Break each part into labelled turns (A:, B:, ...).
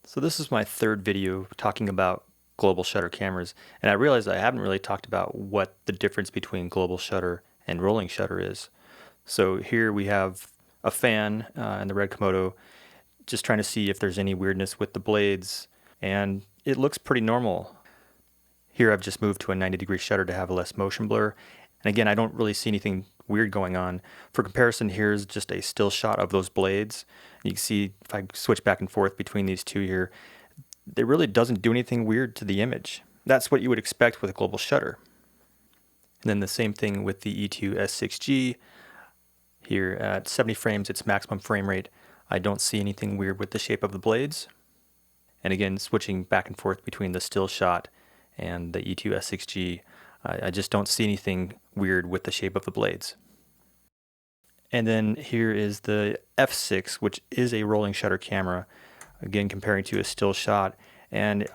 A: So this is my third video talking about global shutter cameras, and I realized I haven't really talked about what the difference between global shutter and rolling shutter is. So here we have a fan in the red KOMODO, just trying to see if there's any weirdness with the blades, and it looks pretty normal. Here I've just moved to a 90-degree shutter to have a less motion blur, and again I don't really see anything weird going on. For comparison, here's just a still shot of those blades. You can see if I switch back and forth between these two here, it really doesn't do anything weird to the image. That's what you would expect with a global shutter. And then the same thing with the E2-S6G. Here at 70 frames, its maximum frame rate, I don't see anything weird with the shape of the blades. And again, switching back and forth between the still shot and the E2-S6G, I just don't see anything weird with the shape of the blades. And then here is the F6, which is a rolling shutter camera, again comparing to a still shot, and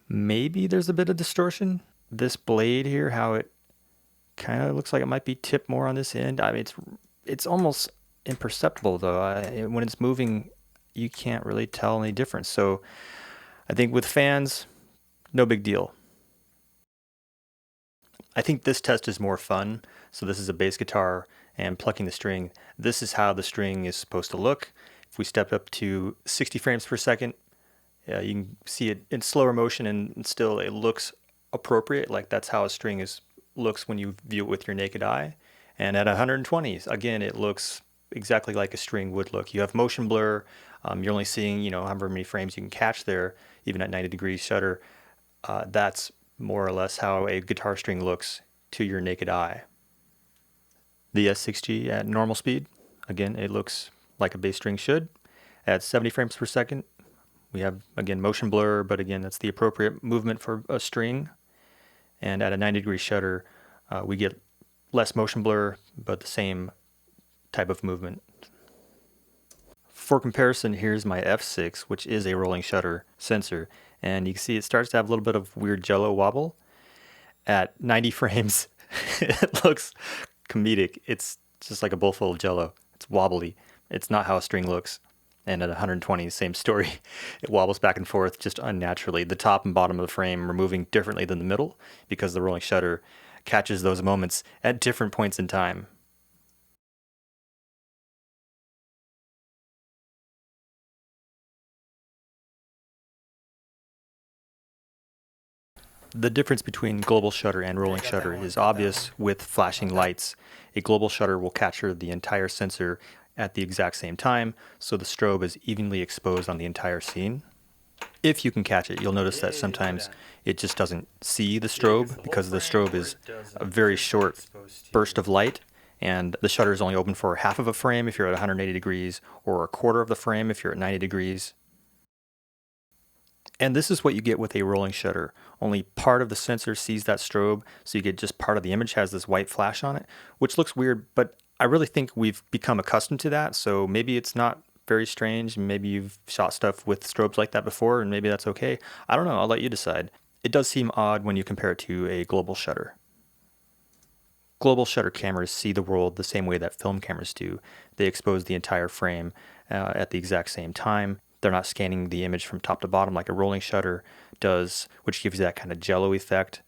A: maybe there's a bit of distortion. This blade here, how it kind of looks like it might be tipped more on this end. I mean, it's almost imperceptible though. When it's moving, you can't really tell any difference. So I think with fans, no big deal. I think this test is more fun. So this is a bass guitar and plucking the string. This is how the string is supposed to look. If we step up to 60 frames per second, you can see it in slower motion and still it looks appropriate. Like that's how a string looks when you view it with your naked eye. And at 120s, again, it looks exactly like a string would look. You have motion blur. You're only seeing, however many frames you can catch there, even at 90 degrees shutter. That's more or less how a guitar string looks to your naked eye. The S6G at normal speed, again, it looks like a bass string should. At 70 frames per second, we have, again, motion blur, but again, that's the appropriate movement for a string. And at a 90-degree shutter, we get less motion blur, but the same type of movement. For comparison, here's my F6, which is a rolling shutter sensor. And you can see it starts to have a little bit of weird jello wobble. At 90 frames, it looks comedic. It's just like a bowl full of jello. It's wobbly. It's not how a string looks. And at 120, same story. It wobbles back and forth just unnaturally. The top and bottom of the frame are moving differently than the middle because the rolling shutter catches those moments at different points in time. The difference between global shutter and rolling shutter is obvious with flashing lights. A global shutter will capture the entire sensor at the exact same time, so the strobe is evenly exposed on the entire scene. If you can catch it, you'll notice that sometimes it just doesn't see the strobe because the strobe is a very short burst of light, and the shutter is only open for half of a frame if you're at 180 degrees, or a quarter of the frame if you're at 90 degrees. And this is what you get with a rolling shutter. Only part of the sensor sees that strobe, so you get just part of the image has this white flash on it, which looks weird, but I really think we've become accustomed to that, so maybe it's not very strange. Maybe you've shot stuff with strobes like that before, and maybe that's okay. I don't know, I'll let you decide. It does seem odd when you compare it to a global shutter. Global shutter cameras see the world the same way that film cameras do. They expose the entire frame at the exact same time. They're not scanning the image from top to bottom like a rolling shutter does, which gives you that kind of jello effect.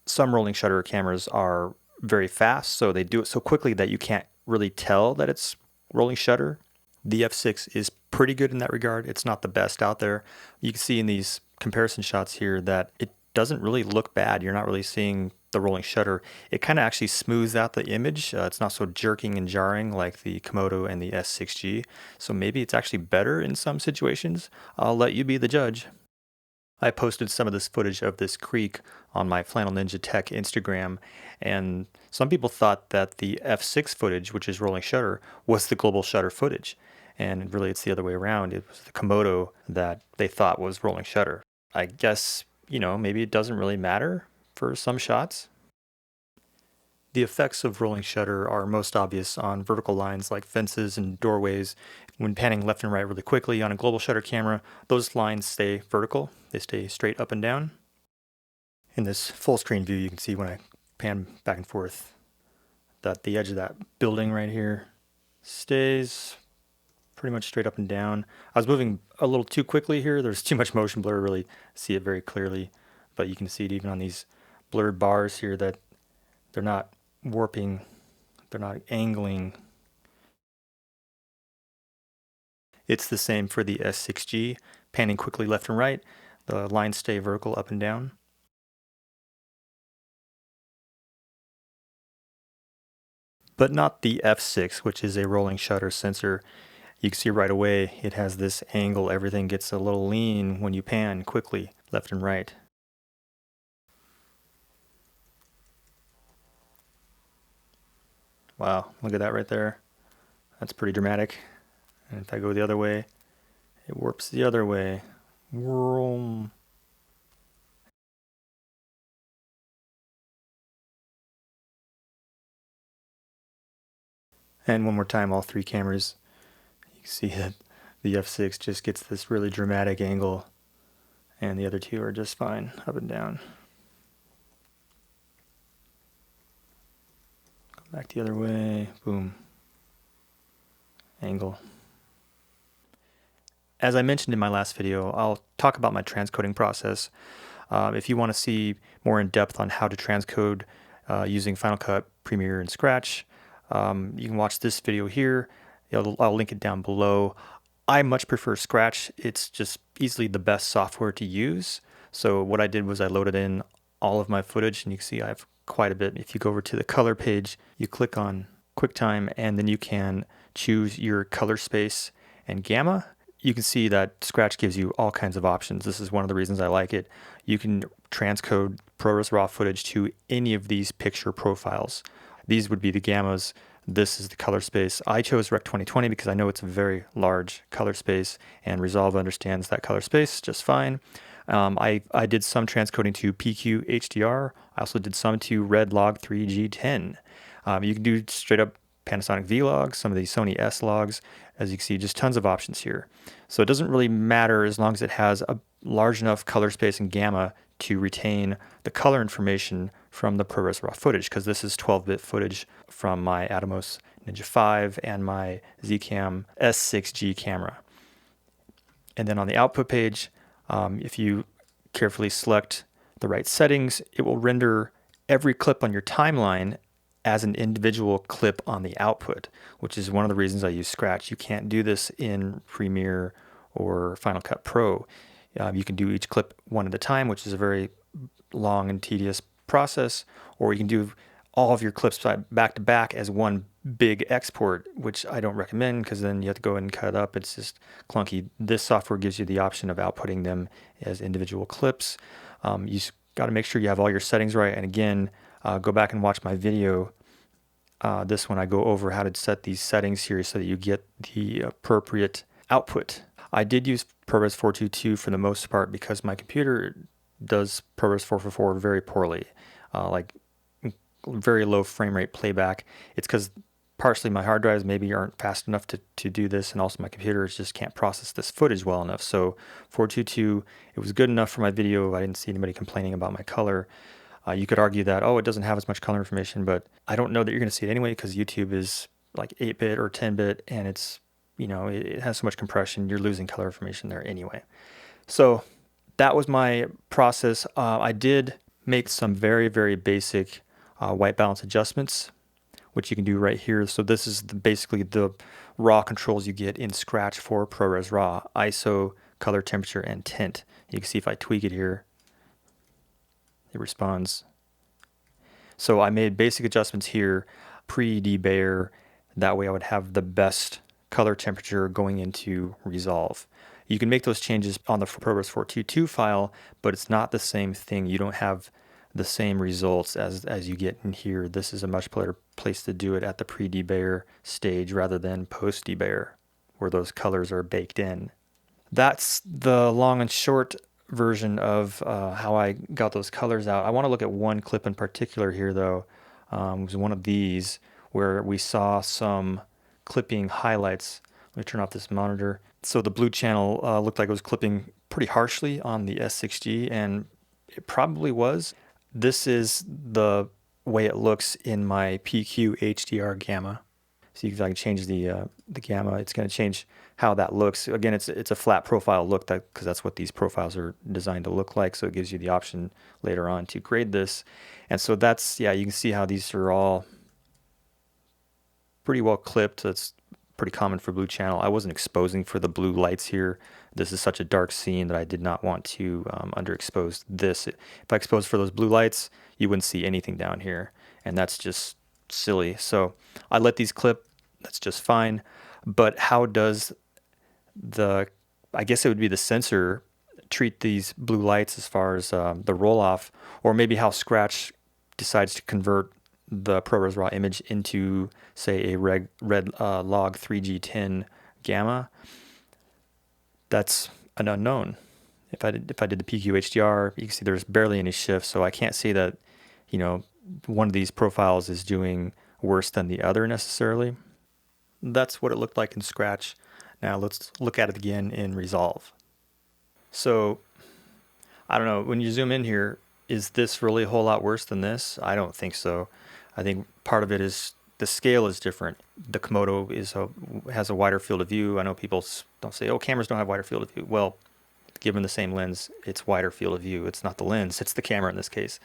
A: Some rolling shutter cameras are very fast, so they do it so quickly that you can't really tell that it's rolling shutter. The F6 is pretty good in that regard. It's not the best out there. You can see in these comparison shots here that it doesn't really look bad. You're not really seeing the rolling shutter. It kind of actually smooths out the image. It's not so jerking and jarring like the KOMODO and the S6G. So maybe it's actually better in some situations. I'll let you be the judge. I posted some of this footage of this creek on my Flannel Ninja Tech Instagram, and some people thought that the F6 footage, which is rolling shutter, was the global shutter footage. And really it's the other way around. It was the KOMODO that they thought was rolling shutter. I guess, maybe it doesn't really matter for some shots. The effects of rolling shutter are most obvious on vertical lines like fences and doorways. When panning left and right really quickly on a global shutter camera, those lines stay vertical. They stay straight up and down. In this full screen view, you can see when I pan back and forth that the edge of that building right here stays pretty much straight up and down. I was moving a little too quickly here. There's too much motion blur to really see it very clearly, but you can see it even on these blurred bars here that they're not warping, they're not angling. It's the same for the S6G, panning quickly left and right. The lines stay vertical up and down. But not the F6, which is a rolling shutter sensor. You can see right away it has this angle. Everything gets a little lean when you pan quickly left and right. Wow, look at that right there. That's pretty dramatic. And if I go the other way, it warps the other way. Vroom. And one more time, all three cameras, you can see that the F6 just gets this really dramatic angle, and the other two are just fine, up and down. Go back the other way, boom, angle. As I mentioned in my last video, I'll talk about my transcoding process. If you want to see more in depth on how to transcode using Final Cut, Premiere, and Scratch, you can watch this video here. I'll link it down below. I much prefer Scratch. It's just easily the best software to use. So what I did was I loaded in all of my footage, and you can see I have quite a bit. If you go over to the color page, you click on QuickTime, and then you can choose your color space and gamma. You can see that Scratch gives you all kinds of options. This is one of the reasons I like it. You can transcode ProRes RAW footage to any of these picture profiles. These would be the gammas. This is the color space. I chose Rec 2020 because I know it's a very large color space, and Resolve understands that color space just fine. I did some transcoding to PQ HDR. I also did some to Red Log 3G10. You can do straight up Panasonic V-Log, some of these Sony S-Logs. As you can see, just tons of options here. So it doesn't really matter as long as it has a large enough color space and gamma to retain the color information from the ProRes RAW footage, because this is 12-bit footage from my Atomos Ninja 5 and my Z CAM E2-S6G camera. And then on the output page, if you carefully select the right settings, it will render every clip on your timeline as an individual clip on the output, which is one of the reasons I use Scratch. You can't do this in Premiere or Final Cut Pro. You can do each clip one at a time, which is a very long and tedious process, or you can do all of your clips back to back as one big export, which I don't recommend because then you have to go and cut it up. It's just clunky. This software gives you the option of outputting them as individual clips. You got to make sure you have all your settings right. And again, go back and watch my video. This one I go over how to set these settings here so that you get the appropriate output. I did use ProRes 422 for the most part because my computer does ProRes 444 very poorly, like very low frame rate playback. It's because partially my hard drives maybe aren't fast enough to do this, and also my computer just can't process this footage well enough. So 422, it was good enough for my video. I didn't see anybody complaining about my color. You could argue that, oh, it doesn't have as much color information, but I don't know that you're going to see it anyway because YouTube is like 8-bit or 10-bit, and it's, you know, it has so much compression, you're losing color information there anyway. So that was my process. I did make some very, very basic white balance adjustments, which you can do right here. So this is basically the raw controls you get in Scratch for ProRes RAW: ISO, color, temperature, and tint. You can see if I tweak it here, it responds. So I made basic adjustments here, pre-debayer. That way I would have the best color temperature going into Resolve. You can make those changes on the ProRes 422 file, but it's not the same thing. You don't have the same results as you get in here. This is a much better place to do it at the pre-debayer stage rather than post-debayer, where those colors are baked in. That's the long and short version of how I got those colors out. I want to look at one clip in particular here, though. It was one of these where we saw some clipping highlights. Let me turn off this monitor. So the blue channel looked like it was clipping pretty harshly on the S6G, and it probably was. This is the way it looks in my PQ HDR gamma. See if I can change the gamma. It's going to change how that looks. Again, it's a flat profile look because that's what these profiles are designed to look like. So it gives you the option later on to grade this. And so that's, yeah, you can see how these are all pretty well clipped. That's pretty common for blue channel. I wasn't exposing for the blue lights here. This is such a dark scene that I did not want to underexpose this. If I exposed for those blue lights, you wouldn't see anything down here. And that's just silly. So I let these clip. That's just fine. But how does I guess it would be the sensor treat these blue lights as far as the roll off, or maybe how Scratch decides to convert the ProRes RAW image into, say, a red log 3G10 gamma? That's an unknown. If I did the PQ HDR, you can see there's barely any shift, so I can't say that, you know, one of these profiles is doing worse than the other necessarily. That's what it looked like in Scratch. Now let's look at it again in Resolve. So I don't know, when you zoom in here, is this really a whole lot worse than this? I don't think so. I think part of it is the scale is different. The KOMODO has a wider field of view. I know people don't say, oh, cameras don't have wider field of view. Well, given the same lens, it's wider field of view. It's not the lens, it's the camera in this case.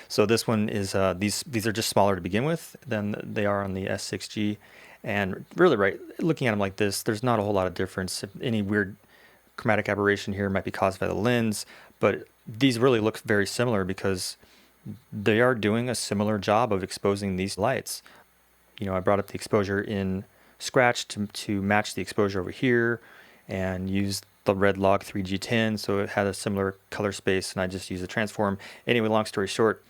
A: So this one is, these are just smaller to begin with than they are on the S6G. And really, right, looking at them like this, there's not a whole lot of difference. Any weird chromatic aberration here might be caused by the lens, but these really look very similar because they are doing a similar job of exposing these lights. You know, I brought up the exposure in Scratch to match the exposure over here and used the red log 3G10, so it had a similar color space, and I just used a transform. Anyway, long story short,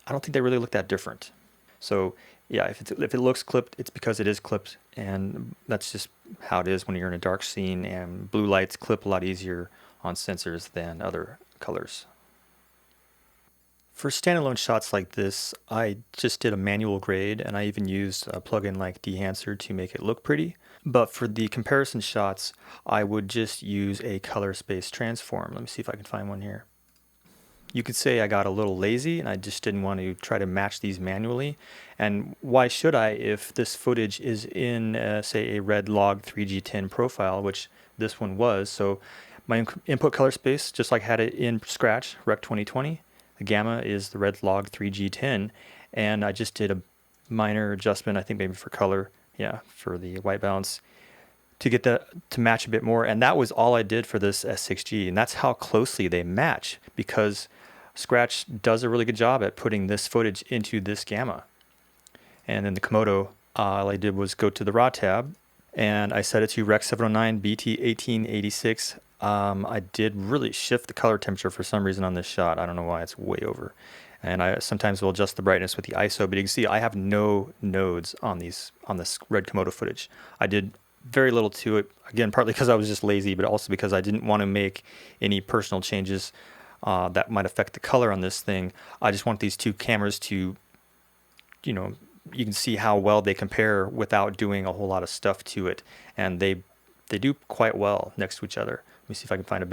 A: I don't think they really look that different. So yeah, if it looks clipped, it's because it is clipped, and that's just how it is when you're in a dark scene, and blue lights clip a lot easier on sensors than other colors. For standalone shots like this, I just did a manual grade, and I even used a plugin like Dehancer to make it look pretty. But for the comparison shots, I would just use a color space transform. Let me see if I can find one here. You could say I got a little lazy and I just didn't want to try to match these manually. And why should I if this footage is in, say, a red log 3G10 profile, which this one was. So my input color space, just like I had it in Scratch, Rec 2020, the gamma is the red log 3G10. And I just did a minor adjustment, I think maybe for color, yeah, for the white balance, to get that to match a bit more. And that was all I did for this S6G. And that's how closely they match, because Scratch does a really good job at putting this footage into this gamma. And then the KOMODO, all I did was go to the RAW tab and I set it to Rec 709 BT 1886. I did really shift the color temperature for some reason on this shot. I don't know why, it's way over. And I sometimes will adjust the brightness with the ISO, but you can see I have no nodes on this red KOMODO footage. I did very little to it, again, partly because I was just lazy, but also because I didn't want to make any personal changes that might affect the color on this thing. I just want these two cameras to, you know, you can see how well they compare without doing a whole lot of stuff to it. And they do quite well next to each other. Let me see if I can find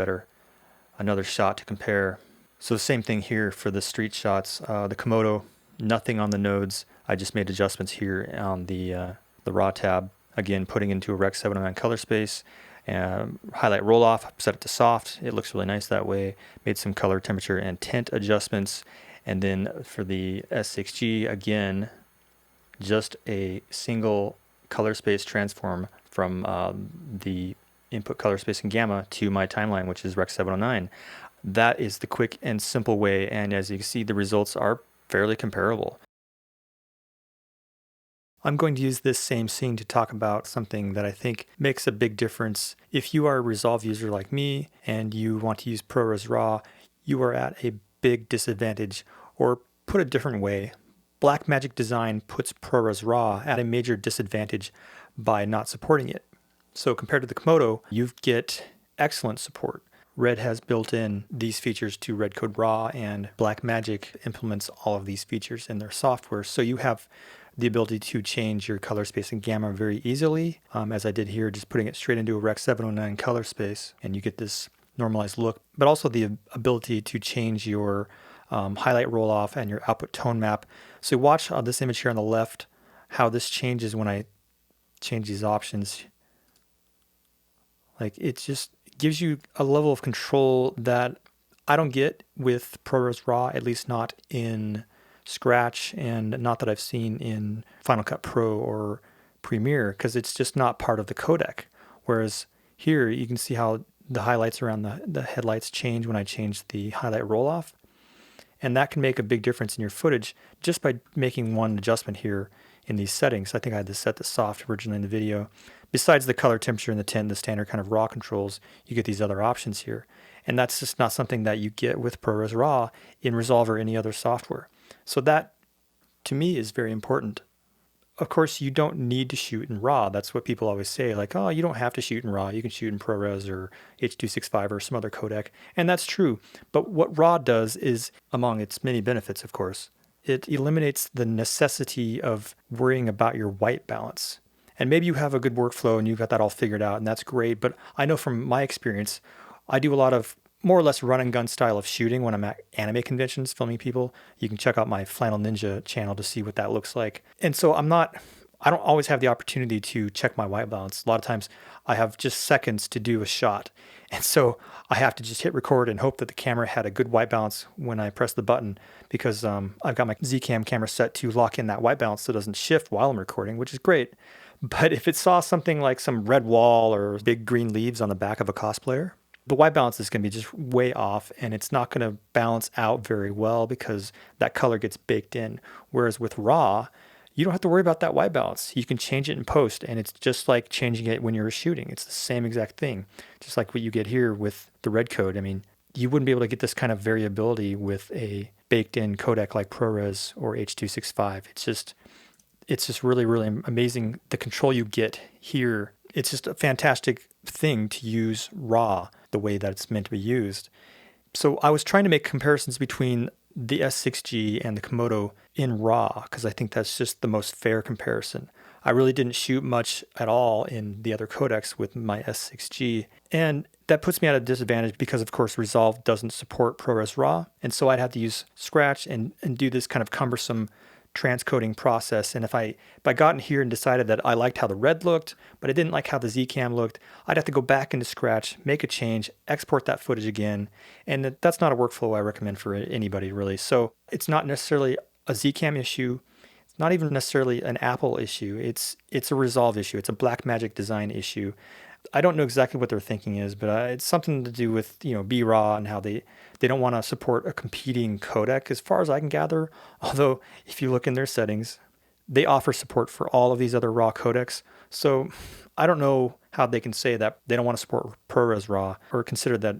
A: another shot to compare. So the same thing here for the street shots. The KOMODO, nothing on the nodes. I just made adjustments here on the RAW tab. Again, putting into a Rec 709 color space. Highlight roll off, set it to soft. It looks really nice that way. Made some color, temperature, and tint adjustments. And then for the S6G, again, just a single color space transform from the input color space in gamma to my timeline, which is Rec 709. That is the quick and simple way, and as you can see, the results are fairly comparable. I'm going to use this same scene to talk about something that I think makes a big difference. If you are a Resolve user like me and you want to use ProRes RAW, you are at a big disadvantage. Or put a different way, Blackmagic Design puts ProRes RAW at a major disadvantage by not supporting it. So compared to the KOMODO, you get excellent support. Red has built in these features to REDCODE RAW, and Blackmagic implements all of these features in their software. So you have the ability to change your color space and gamma very easily, as I did here, just putting it straight into a Rec 709 color space, and you get this normalized look, but also the ability to change your highlight roll off and your output tone map. So watch this image here on the left. how this changes when I change these options. Like, it just gives you a level of control that I don't get with ProRes RAW, at least not in Scratch, and not that I've seen in Final Cut Pro or Premiere, because it's just not part of the codec. Whereas here you can see how the highlights around the headlights change when I change the highlight roll off. And that can make a big difference in your footage just by making one adjustment here in these settings. I think I had this set to soft originally in the video. Besides the color, temperature, and the tint, the standard kind of raw controls, you get these other options here. And that's just not something that you get with ProRes RAW in Resolve or any other software. So that, to me, is very important. Of course, you don't need to shoot in RAW. That's what people always say, like, oh, you don't have to shoot in RAW. You can shoot in ProRes or H.265 or some other codec. And that's true. But what RAW does is, among its many benefits, of course, it eliminates the necessity of worrying about your white balance. And maybe you have a good workflow and you've got that all figured out, and that's great. But I know from my experience, I do a lot of more or less run and gun style of shooting when I'm at anime conventions filming people. You can check out my Flannel Ninja channel to see what that looks like. And so I don't always have the opportunity to check my white balance. A lot of times I have just seconds to do a shot. And so I have to just hit record and hope that the camera had a good white balance when I press the button, because I've got my Z-Cam camera set to lock in that white balance so it doesn't shift while I'm recording, which is great. But if it saw something like some red wall or big green leaves on the back of a cosplayer, the white balance is going to be just way off, and it's not going to balance out very well because that color gets baked in. Whereas with RAW, you don't have to worry about that white balance. You can change it in post, and it's just like changing it when you're shooting. It's the same exact thing, just like what you get here with the REDCODE. I mean, you wouldn't be able to get this kind of variability with a baked-in codec like ProRes or H.265. It's just really, really amazing the control you get here. It's just a fantastic thing to use RAW the way that it's meant to be used. So I was trying to make comparisons between the S6G and the KOMODO in RAW because I think that's just the most fair comparison. I really didn't shoot much at all in the other codecs with my S6G, and that puts me at a disadvantage because, of course, Resolve doesn't support ProRes RAW, and so I'd have to use Scratch and do this kind of cumbersome transcoding process. And if I got in here and decided that I liked how the red looked, but I didn't like how the Z-Cam looked, I'd have to go back into Scratch, make a change, export that footage again. And that's not a workflow I recommend for anybody, really. So it's not necessarily a Z-Cam issue. It's not even necessarily an Apple issue. It's a Resolve issue. It's a Blackmagic Design issue. I don't know exactly what their thinking is, but it's something to do with, BRAW and how they don't want to support a competing codec, as far as I can gather. Although, if you look in their settings, they offer support for all of these other RAW codecs. So I don't know how they can say that they don't want to support ProRes RAW or consider that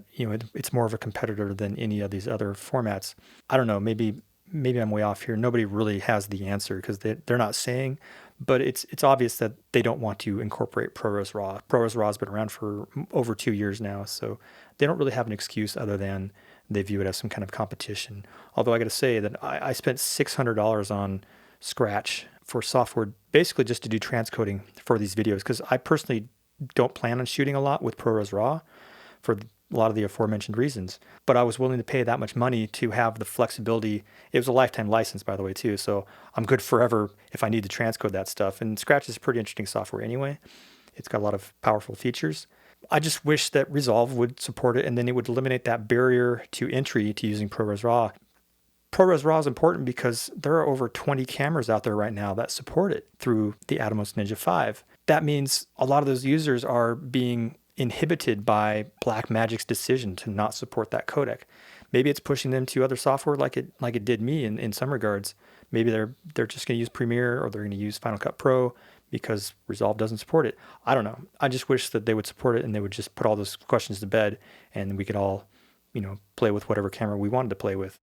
A: it's more of a competitor than any of these other formats. I don't know. Maybe I'm way off here. Nobody really has the answer because they're not saying. But it's obvious that they don't want to incorporate ProRes RAW. ProRes RAW has been around for over 2 years now, so they don't really have an excuse other than they view it as some kind of competition. Although I got to say that I spent $600 on Scratch for software basically just to do transcoding for these videos because I personally don't plan on shooting a lot with ProRes RAW for a lot of the aforementioned reasons, but I was willing to pay that much money to have the flexibility. It was a lifetime license, by the way, too, so I'm good forever if I need to transcode that stuff. And Scratch is pretty interesting software anyway. It's got a lot of powerful features. I just wish that Resolve would support it, and then it would eliminate that barrier to entry to using ProRes RAW. ProRes RAW is important because there are over 20 cameras out there right now that support it through the Atomos Ninja 5. That means a lot of those users are being inhibited by Blackmagic's decision to not support that codec. Maybe it's pushing them to other software like it did me in some regards. Maybe they're just going to use Premiere or they're going to use Final Cut Pro because Resolve doesn't support it. I don't know. I just wish that they would support it and they would just put all those questions to bed and we could all, play with whatever camera we wanted to play with.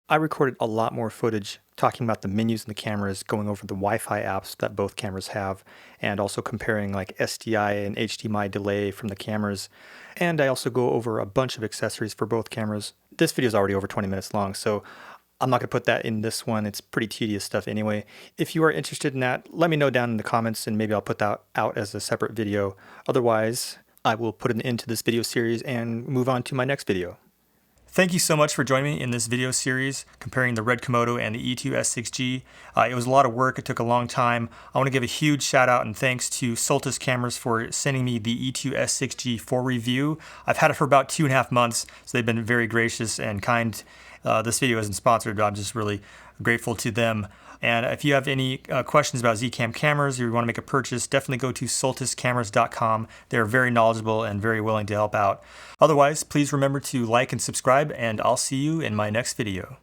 A: I recorded a lot more footage talking about the menus in the cameras, going over the Wi-Fi apps that both cameras have, and also comparing like SDI and HDMI delay from the cameras. And I also go over a bunch of accessories for both cameras. This video is already over 20 minutes long, so I'm not going to put that in this one. It's pretty tedious stuff anyway. If you are interested in that, let me know down in the comments and maybe I'll put that out as a separate video. Otherwise, I will put an end to this video series and move on to my next video. Thank you so much for joining me in this video series comparing the REDCODE and the E2-S6G. It was a lot of work. It took a long time. I want to give a huge shout out and thanks to Soltis Cameras for sending me the E2-S6G for review. I've had it for about 2.5 months, so they've been very gracious and kind. This video isn't sponsored, but I'm just really grateful to them. And if you have any questions about zcam cameras or you want to make a purchase, definitely go to soltiscameras.com. They're very knowledgeable and very willing to help out. Otherwise, please remember to like and subscribe, and I'll see you in my next video.